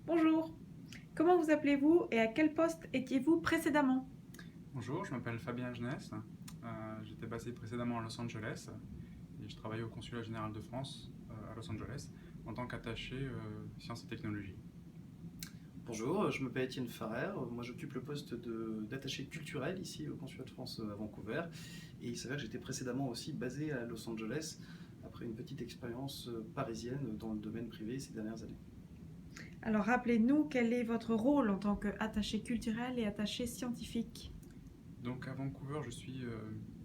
Bonjour, comment vous appelez-vous et à quel poste étiez-vous précédemment? Bonjour, je m'appelle Fabien Genès. J'étais basé précédemment à Los Angeles et je travaillais au Consulat général de France à Los Angeles en tant qu'attaché sciences et technologies. Bonjour, je m'appelle Étienne Farrer. Moi, j'occupe le poste d'attaché culturel ici au Consulat de France à Vancouver. Et il s'avère que j'étais précédemment aussi basé à Los Angeles après une petite expérience parisienne dans le domaine privé ces dernières années. Alors rappelez-nous quel est votre rôle en tant qu'attaché culturel et attaché scientifique. Donc à Vancouver, je suis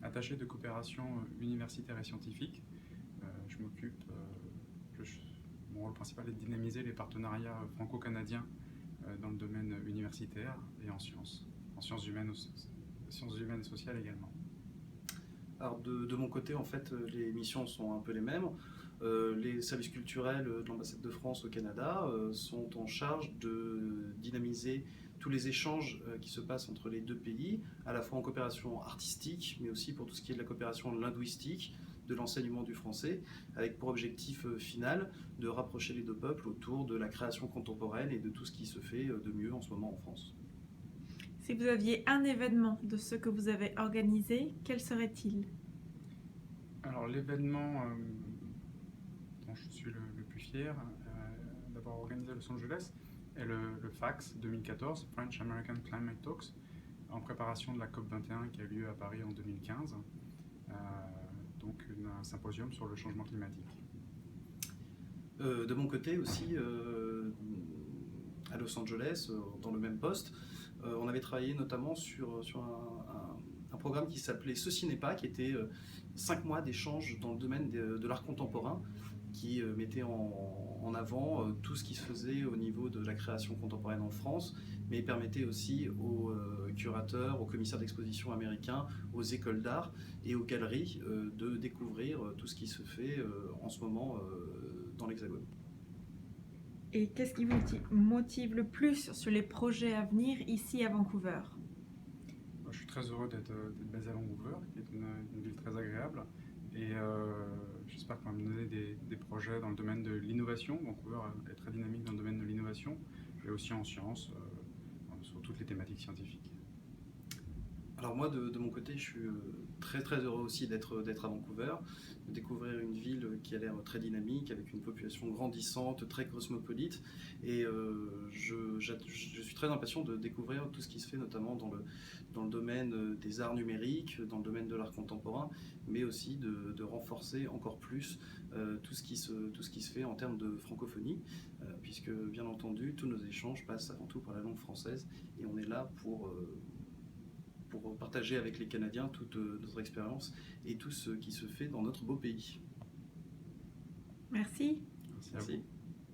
attaché de coopération universitaire et scientifique. Je m'occupe, mon rôle principal est de dynamiser les partenariats franco-canadiens dans le domaine universitaire et en sciences humaines et sociales également. Alors de mon côté, en fait, les missions sont un peu les mêmes. Les services culturels de l'ambassade de France au Canada sont en charge de dynamiser tous les échanges qui se passent entre les deux pays, à la fois en coopération artistique, mais aussi pour tout ce qui est de la coopération linguistique, de l'enseignement du français, avec pour objectif final de rapprocher les deux peuples autour de la création contemporaine et de tout ce qui se fait de mieux en ce moment en France. Si vous aviez un événement de ce que vous avez organisé, quel serait-il? Alors l'événement dont je suis le plus fier d'avoir organisé à Los Angeles est le FACS 2014, French American Climate Talks, en préparation de la COP 21 qui a eu lieu à Paris en 2015, euh, donc un symposium sur le changement climatique. De mon côté aussi, à Los Angeles, dans le même poste, on avait travaillé notamment sur un programme qui s'appelait Ceci n'est pas, qui était 5 mois d'échanges dans le domaine de l'art contemporain, qui mettait en avant tout ce qui se faisait au niveau de la création contemporaine en France, mais permettait aussi aux curateurs, aux commissaires d'exposition américains, aux écoles d'art et aux galeries de découvrir tout ce qui se fait en ce moment dans l'Hexagone. Et qu'est-ce qui vous motive le plus sur les projets à venir ici à Vancouver? Je suis très heureux d'être basé à Vancouver, qui est une ville très agréable. Et j'espère qu'on va me donner des projets dans le domaine de l'innovation. Vancouver est très dynamique dans le domaine de l'innovation, et aussi en sciences, sur toutes les thématiques scientifiques. Alors moi, de mon côté, je suis très très heureux aussi d'être à Vancouver, de découvrir une ville qui a l'air très dynamique, avec une population grandissante, très cosmopolite. Et je suis très impatient de découvrir tout ce qui se fait, notamment dans le domaine des arts numériques, dans le domaine de l'art contemporain, mais aussi de renforcer encore plus tout ce qui se fait en termes de francophonie, puisque bien entendu, tous nos échanges passent avant tout par la langue française, et on est là pour partager avec les Canadiens toute notre expérience et tout ce qui se fait dans notre beau pays. Merci. Merci à Merci. vous.